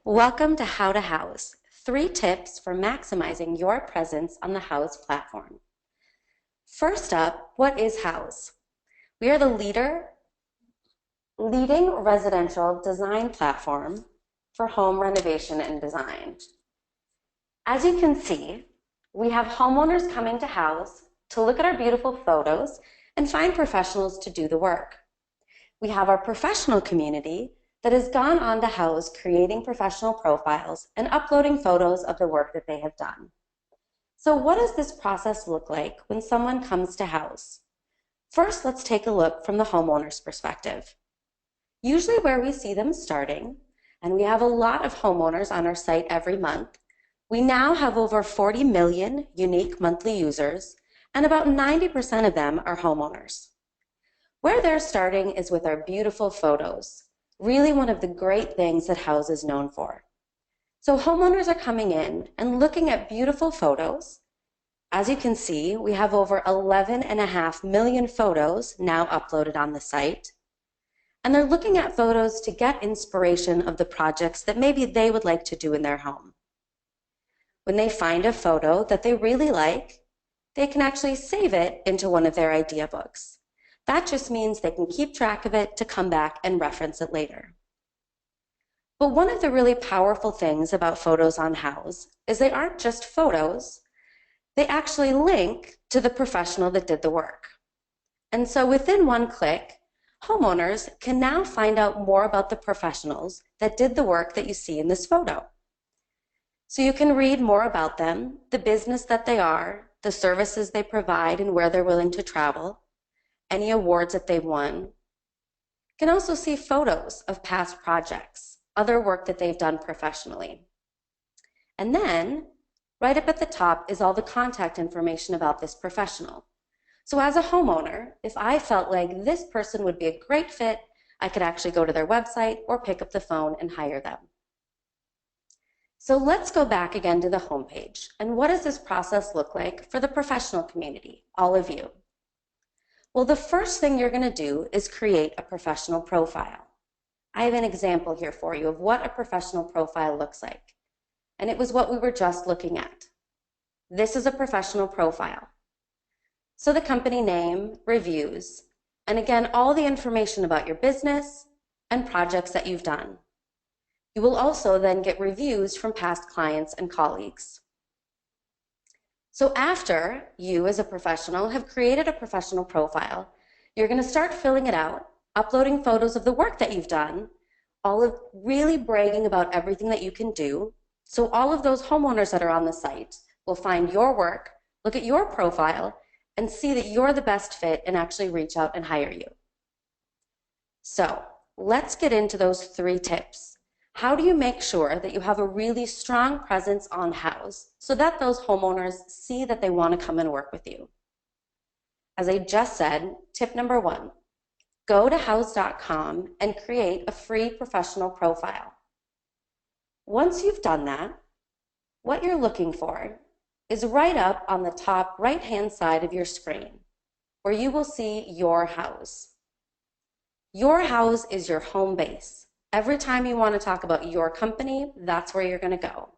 Welcome to How to Houzz, 3 tips for maximizing your presence on the Houzz platform. First up, what is Houzz? We are the leading residential design platform for home renovation and design. As you can see, we have homeowners coming to Houzz to look at our beautiful photos and find professionals to do the work. We have our professional community that has gone on to Houzz creating professional profiles and uploading photos of the work that they have done. So what does this process look like when someone comes to Houzz? First, let's take a look from the homeowner's perspective. Usually where we see them starting, and we have a lot of homeowners on our site every month, we now have over 40 million unique monthly users, and about 90% of them are homeowners. Where they're starting is with our beautiful photos. Really one of the great things that Houzz is known for. So homeowners are coming in and looking at beautiful photos. As you can see, we have over 11.5 million photos now uploaded on the site. And they're looking at photos to get inspiration of the projects that maybe they would like to do in their home. When they find a photo that they really like, they can actually save it into one of their idea books. That just means they can keep track of it to come back and reference it later. But one of the really powerful things about photos on Houzz is they aren't just photos, they actually link to the professional that did the work. And so within one click, homeowners can now find out more about the professionals that did the work that you see in this photo. So you can read more about them, the business that they are, the services they provide and where they're willing to travel, any awards that they've won. You can also see photos of past projects, other work that they've done professionally. And then, right up at the top is all the contact information about this professional. So as a homeowner, if I felt like this person would be a great fit, I could actually go to their website or pick up the phone and hire them. So let's go back again to the homepage. And what does this process look like for the professional community, all of you? Well, the first thing you're going to do is create a professional profile. I have an example here for you of what a professional profile looks like. And it was what we were just looking at. This is a professional profile. So the company name, reviews, and again, all the information about your business and projects that you've done. You will also then get reviews from past clients and colleagues. So after you as a professional have created a professional profile, you're going to start filling it out, uploading photos of the work that you've done, really bragging about everything that you can do. So all of those homeowners that are on the site will find your work, look at your profile, and see that you're the best fit and actually reach out and hire you. So let's get into those 3 tips. How do you make sure that you have a really strong presence on Houzz so that those homeowners see that they want to come and work with you? As I just said, tip number 1, go to houzz.com and create a free professional profile. Once you've done that, what you're looking for is right up on the top right-hand side of your screen, where you will see Your Houzz. Your Houzz is your home base. Every time you want to talk about your company, that's where you're going to go.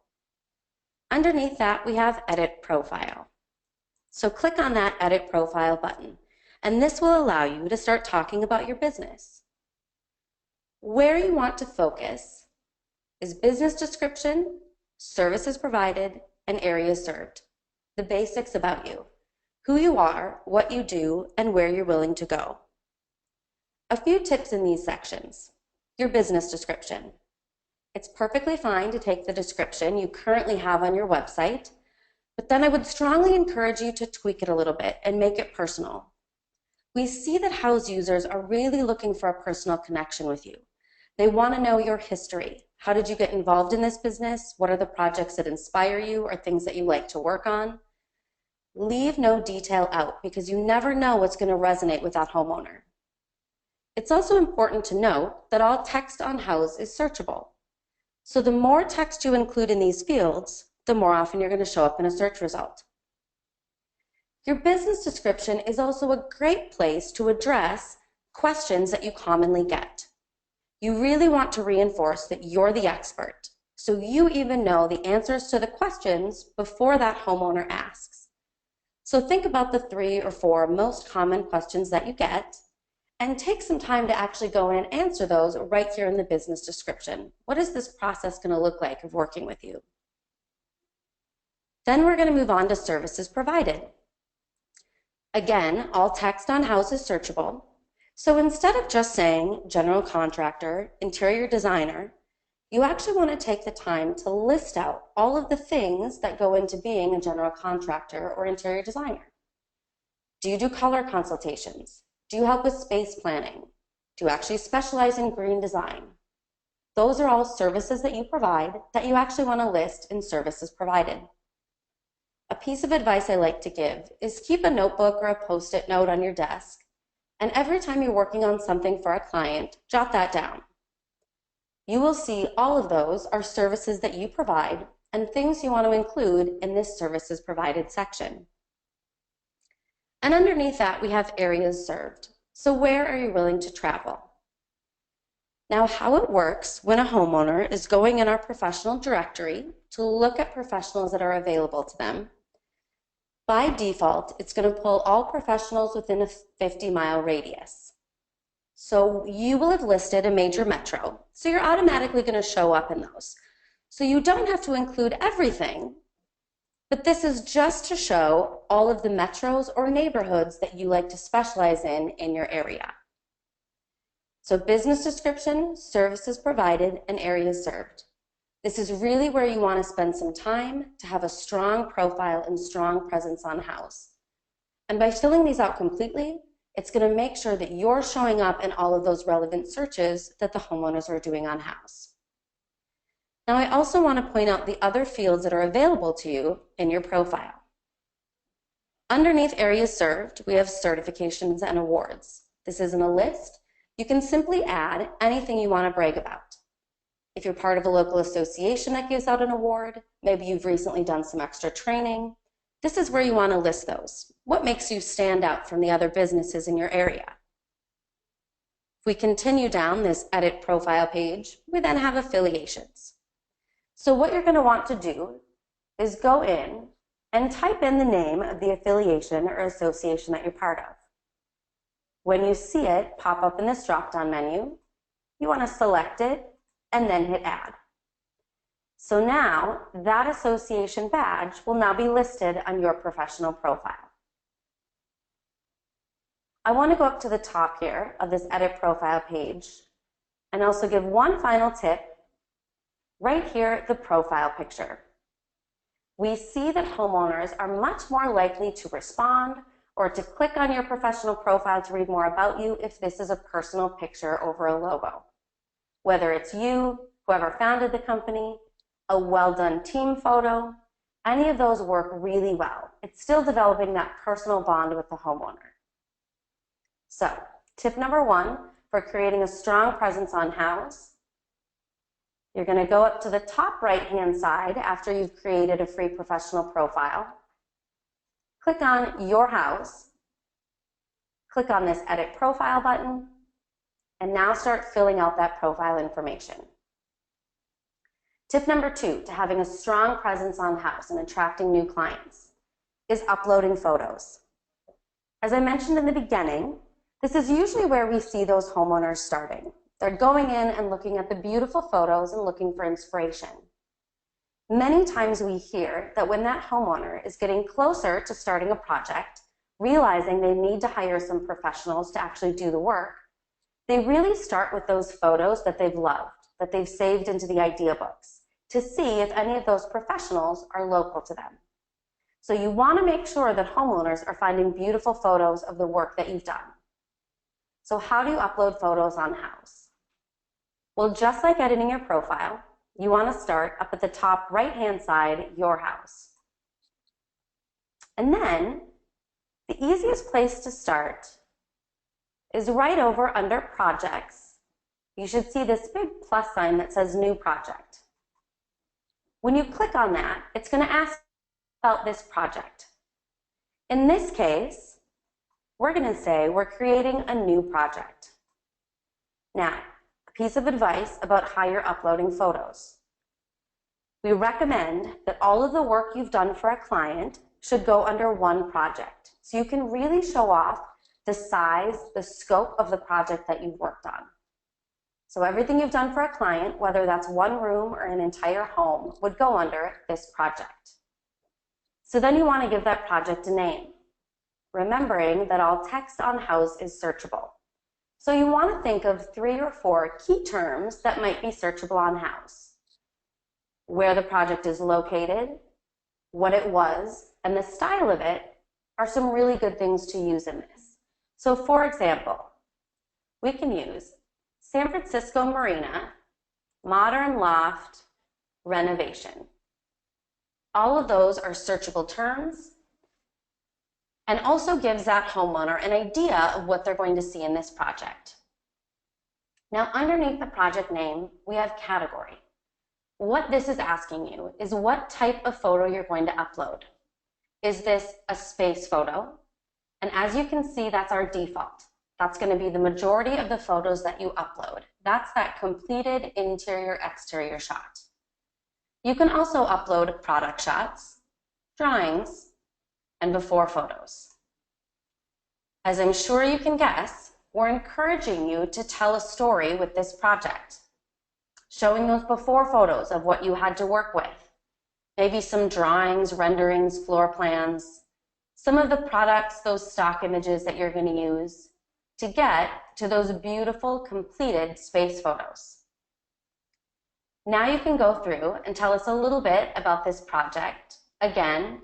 Underneath that, we have Edit Profile. So click on that Edit Profile button, and this will allow you to start talking about your business. Where you want to focus is business description, services provided, and areas served. The basics about you, who you are, what you do, and where you're willing to go. A few tips in these sections. Your business description. It's perfectly fine to take the description you currently have on your website, but then I would strongly encourage you to tweak it a little bit and make it personal. We see that Houzz users are really looking for a personal connection with you. They want to know your history. How did you get involved in this business? What are the projects that inspire you or things that you like to work on? Leave no detail out because you never know what's going to resonate with that homeowner. It's also important to note that all text on Houzz is searchable. So the more text you include in these fields, the more often you're going to show up in a search result. Your business description is also a great place to address questions that you commonly get. You really want to reinforce that you're the expert. so you even know the answers to the questions before that homeowner asks. So think about the 3 or 4 most common questions that you get and take some time to actually go in and answer those right here in the business description. What is this process going to look like of working with you? Then we're going to move on to services provided. Again, all text on Houzz is searchable. So instead of just saying general contractor, interior designer, you actually want to take the time to list out all of the things that go into being a general contractor or interior designer. Do you do color consultations? Do you help with space planning? Do you actually specialize in green design? Those are all services that you provide that you actually want to list in services provided. A piece of advice I like to give is keep a notebook or a Post-it note on your desk, and every time you're working on something for a client, jot that down. You will see all of those are services that you provide and things you want to include in this services provided section. And underneath that, we have areas served. So where are you willing to travel? Now, how it works when a homeowner is going in our professional directory to look at professionals that are available to them, by default, it's going to pull all professionals within a 50-mile radius. So you will have listed a major metro, so you're automatically going to show up in those. So you don't have to include everything, but this is just to show all of the metros or neighborhoods that you like to specialize in your area. So business description, services provided, and areas served. This is really where you want to spend some time to have a strong profile and strong presence on Houzz. And by filling these out completely, it's going to make sure that you're showing up in all of those relevant searches that the homeowners are doing on Houzz. Now, I also want to point out the other fields that are available to you in your profile. Underneath areas served, we have certifications and awards. This isn't a list. You can simply add anything you want to brag about. If you're part of a local association that gives out an award, maybe you've recently done some extra training, this is where you want to list those. What makes you stand out from the other businesses in your area? If we continue down this edit profile page, we then have affiliations. So what you're going to want to do is go in and type in the name of the affiliation or association that you're part of. When you see it pop up in this drop-down menu, you want to select it and then hit add. So now that association badge will now be listed on your professional profile. I want to go up to the top here of this edit profile page and also give one final tip. Right here, the profile picture. We see that homeowners are much more likely to respond or to click on your professional profile to read more about you if this is a personal picture over a logo. Whether it's you, whoever founded the company, a well-done team photo, any of those work really well. It's still developing that personal bond with the homeowner. So, tip number 1 for creating a strong presence on Houzz, you're going to go up to the top right-hand side after you've created a free professional profile. Click on Your Houzz. Click on this Edit Profile button, and now start filling out that profile information. Tip number 2 to having a strong presence on Houzz and attracting new clients is uploading photos. As I mentioned in the beginning, this is usually where we see those homeowners starting. They're going in and looking at the beautiful photos and looking for inspiration. Many times we hear that when that homeowner is getting closer to starting a project, realizing they need to hire some professionals to actually do the work, they really start with those photos that they've loved, that they've saved into the idea books, to see if any of those professionals are local to them. So you want to make sure that homeowners are finding beautiful photos of the work that you've done. So how do you upload photos on Houzz? Well, just like editing your profile, you want to start up at the top right-hand side, Your Houzz. And then the easiest place to start is right over under Projects. You should see this big plus sign that says New Project. When you click on that, it's going to ask about this project. In this case, we're going to say we're creating a new project. Now, a piece of advice about how you're uploading photos. We recommend that all of the work you've done for a client should go under one project, so you can really show off the size, the scope of the project that you've worked on. So everything you've done for a client, whether that's one room or an entire home, would go under this project. So then you want to give that project a name, remembering that all text on Houzz is searchable. So you want to think of 3 or 4 key terms that might be searchable on Houzz. Where the project is located, what it was, and the style of it are some really good things to use in this. So for example, we can use San Francisco Marina, modern loft, renovation. All of those are searchable terms and also gives that homeowner an idea of what they're going to see in this project. Now, underneath the project name, we have category. What this is asking you is what type of photo you're going to upload. Is this a space photo? And as you can see, that's our default. That's going to be the majority of the photos that you upload. That's that completed interior-exterior shot. You can also upload product shots, drawings, and before photos. As I'm sure you can guess, we're encouraging you to tell a story with this project, showing those before photos of what you had to work with, maybe some drawings, renderings, floor plans, some of the products, those stock images that you're going to use to get to those beautiful completed space photos. Now you can go through and tell us a little bit about this project. Again,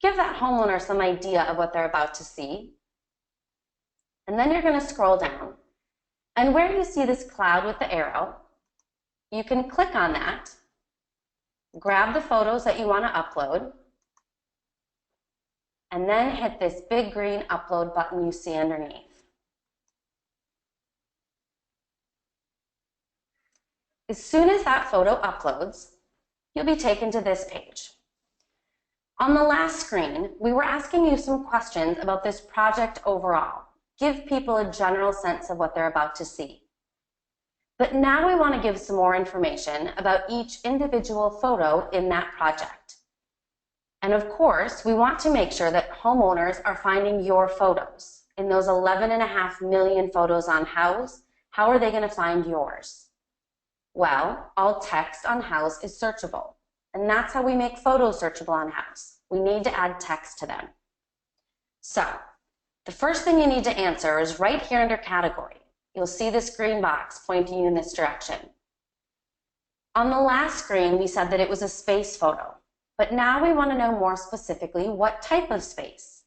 give that homeowner some idea of what they're about to see. And then you're going to scroll down. And where you see this cloud with the arrow, you can click on that, grab the photos that you want to upload, and then hit this big green upload button you see underneath. As soon as that photo uploads, you'll be taken to this page. On the last screen, we were asking you some questions about this project overall. Give people a general sense of what they're about to see. But now we want to give some more information about each individual photo in that project. And of course, we want to make sure that homeowners are finding your photos. In those 11.5 million photos on Houzz, how are they going to find yours? Well, all text on Houzz is searchable, and that's how we make photos searchable on Houzz. We need to add text to them. So, the first thing you need to answer is right here under category. You'll see this green box pointing you in this direction. On the last screen, we said that it was a space photo, but now we want to know more specifically what type of space.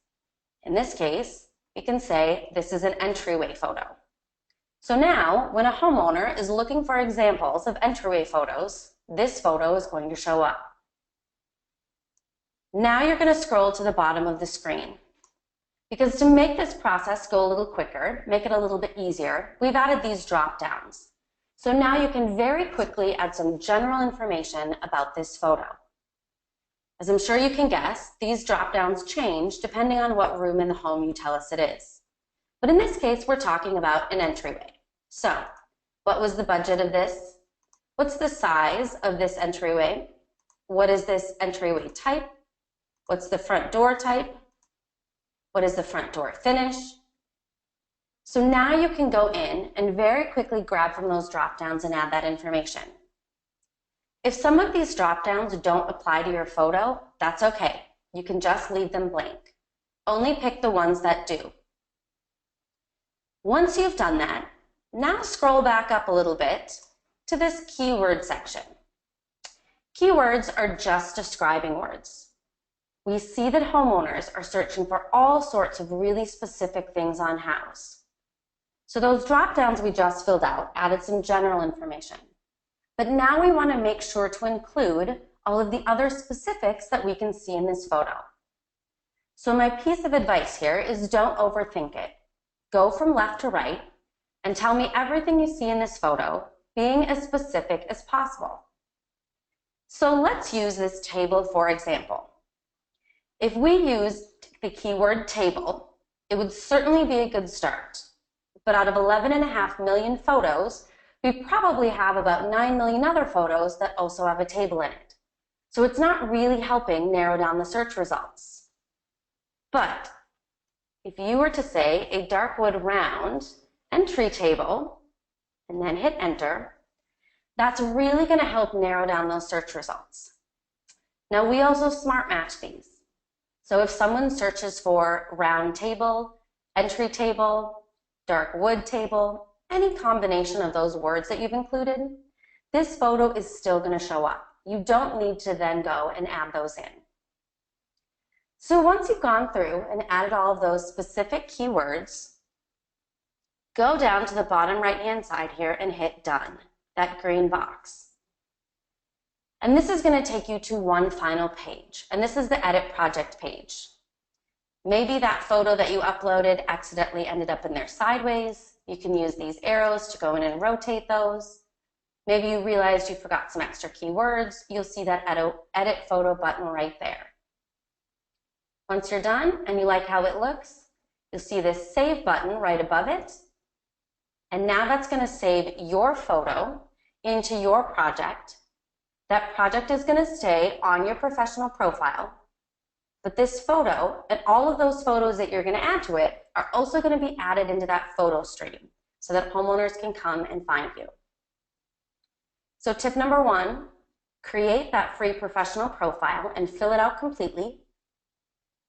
In this case, we can say this is an entryway photo. So now, when a homeowner is looking for examples of entryway photos, this photo is going to show up. Now you're going to scroll to the bottom of the screen. Because to make this process go a little quicker, make it a little bit easier, we've added these drop downs. So now you can very quickly add some general information about this photo. As I'm sure you can guess, these drop downs change depending on what room in the home you tell us it is. But in this case, we're talking about an entryway. So, what was the budget of this? What's the size of this entryway? What is this entryway type? What's the front door type? What is the front door finish? So now you can go in and very quickly grab from those drop downs and add that information. If some of these drop downs don't apply to your photo, that's okay. You can just leave them blank. Only pick the ones that do. Once you've done that, now scroll back up a little bit to this keyword section. Keywords are just describing words. We see that homeowners are searching for all sorts of really specific things on Houzz. So those drop downs we just filled out added some general information. But now we want to make sure to include all of the other specifics that we can see in this photo. So my piece of advice here is don't overthink it. Go from left to right and tell me everything you see in this photo, being as specific as possible. So let's use this table for example. If we used the keyword table, it would certainly be a good start. But out of 11.5 million photos, we probably have about 9 million other photos that also have a table in it. So it's not really helping narrow down the search results. But if you were to say a dark wood round entry table and then hit enter, that's really going to help narrow down those search results. Now we also smart match these. So if someone searches for round table, entry table, dark wood table, any combination of those words that you've included, this photo is still going to show up. You don't need to then go and add those in. So once you've gone through and added all of those specific keywords, go down to the bottom right-hand side here and hit done, that green box. And this is going to take you to one final page, and this is the edit project page. Maybe that photo that you uploaded accidentally ended up in there sideways. You can use these arrows to go in and rotate those. Maybe you realized you forgot some extra keywords. You'll see that edit photo button right there. Once you're done and you like how it looks, you'll see this save button right above it. And now that's going to save your photo into your project. That project is going to stay on your professional profile. But this photo and all of those photos that you're going to add to it are also going to be added into that photo stream so that homeowners can come and find you. So tip number 1, create that free professional profile and fill it out completely.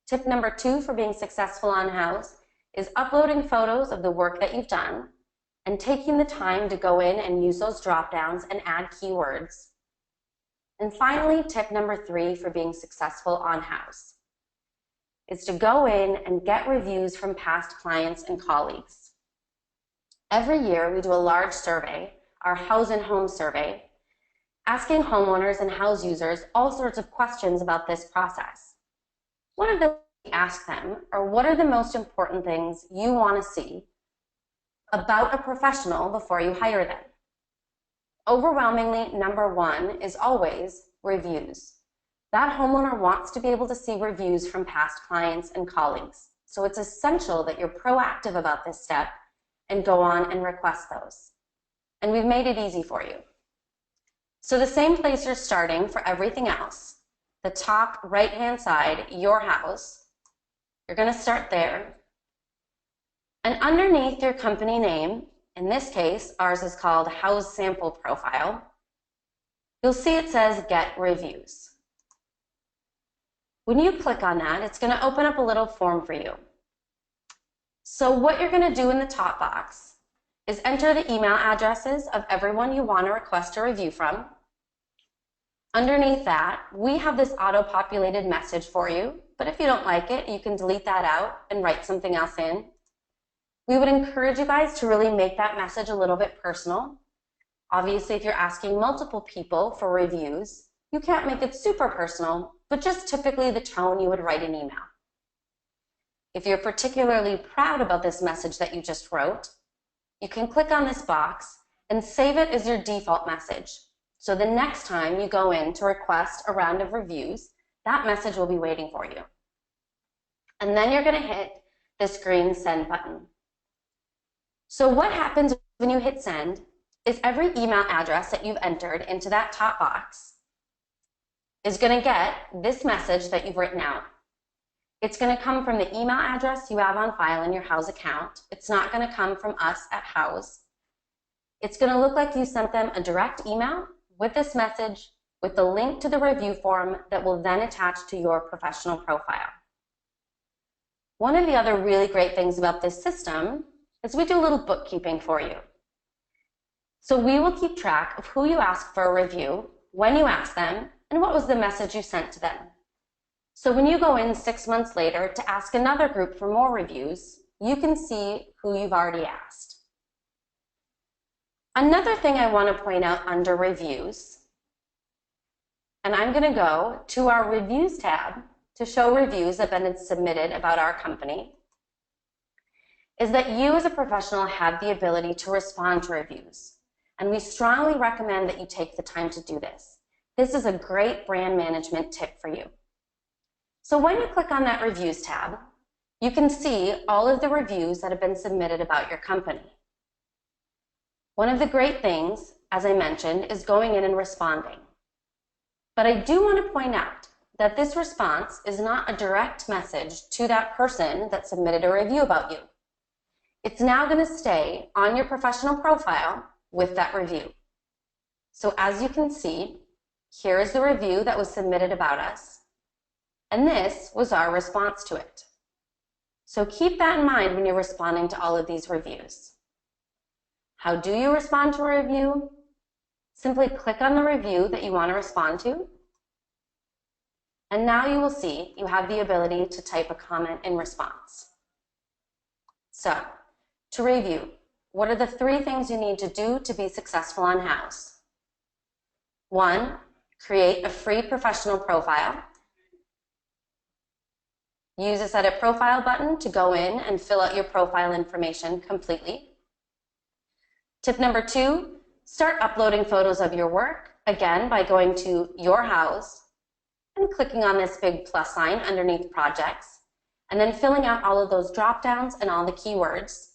Tip number 2 for being successful on Houzz is uploading photos of the work that you've done and taking the time to go in and use those drop downs and add keywords. And finally, tip number 3 for being successful on Houzz is to go in and get reviews from past clients and colleagues. Every year we do a large survey, our Houzz and Home survey, asking homeowners and Houzz users all sorts of questions about this process. One of the we ask them are, what are the most important things you want to see about a professional before you hire them? Overwhelmingly, number 1 is always reviews. That homeowner wants to be able to see reviews from past clients and colleagues. So it's essential that you're proactive about this step and go on and request those. And we've made it easy for you. So the same place you're starting for everything else, the top right-hand side, your house, you're going to start there. And underneath your company name, in this case, ours is called Houzz Sample Profile, you'll see it says Get Reviews. When you click on that, it's going to open up a little form for you. So what you're going to do in the top box is enter the email addresses of everyone you want to request a review from. Underneath that, we have this auto-populated message for you, but if you don't like it, you can delete that out and write something else in. We would encourage you guys to really make that message a little bit personal. Obviously, if you're asking multiple people for reviews, you can't make it super personal, but just typically the tone you would write an email. If you're particularly proud about this message that you just wrote, you can click on this box and save it as your default message. So the next time you go in to request a round of reviews, that message will be waiting for you. And then you're going to hit this green send button. So what happens when you hit send is every email address that you've entered into that top box is going to get this message that you've written out. It's going to come from the email address you have on file in your Houzz account. It's not going to come from us at Houzz. It's going to look like you sent them a direct email with this message with the link to the review form that will then attach to your professional profile. One of the other really great things about this system is we do a little bookkeeping for you. So we will keep track of who you asked for a review, when you asked them, and what was the message you sent to them. So when you go in 6 months later to ask another group for more reviews, you can see who you've already asked. Another thing I want to point out under reviews, and I'm going to go to our reviews tab to show reviews that have been submitted about our company, is that you as a professional have the ability to respond to reviews. And we strongly recommend that you take the time to do this. This is a great brand management tip for you. So when you click on that reviews tab, you can see all of the reviews that have been submitted about your company. One of the great things, as I mentioned, is going in and responding. But I do want to point out that this response is not a direct message to that person that submitted a review about you. It's now going to stay on your professional profile with that review. So as you can see, here is the review that was submitted about us, and this was our response to it. So keep that in mind when you're responding to all of these reviews. How do you respond to a review? Simply click on the review that you want to respond to, and now you will see you have the ability to type a comment in response. So, to review, what are the 3 things you need to do to be successful on Houzz? 1, create a free professional profile. Use this edit profile button to go in and fill out your profile information completely. Tip number 2, start uploading photos of your work, again by going to your Houzz and clicking on this big plus sign underneath projects, and then filling out all of those drop downs and all the keywords.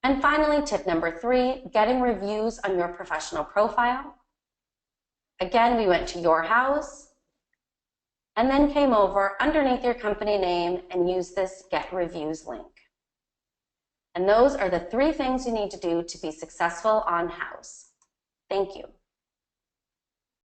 And finally, tip number 3, getting reviews on your professional profile. Again, we went to your Houzz and then came over underneath your company name and used this Get Reviews link. And those are the 3 things you need to do to be successful on Houzz. Thank you.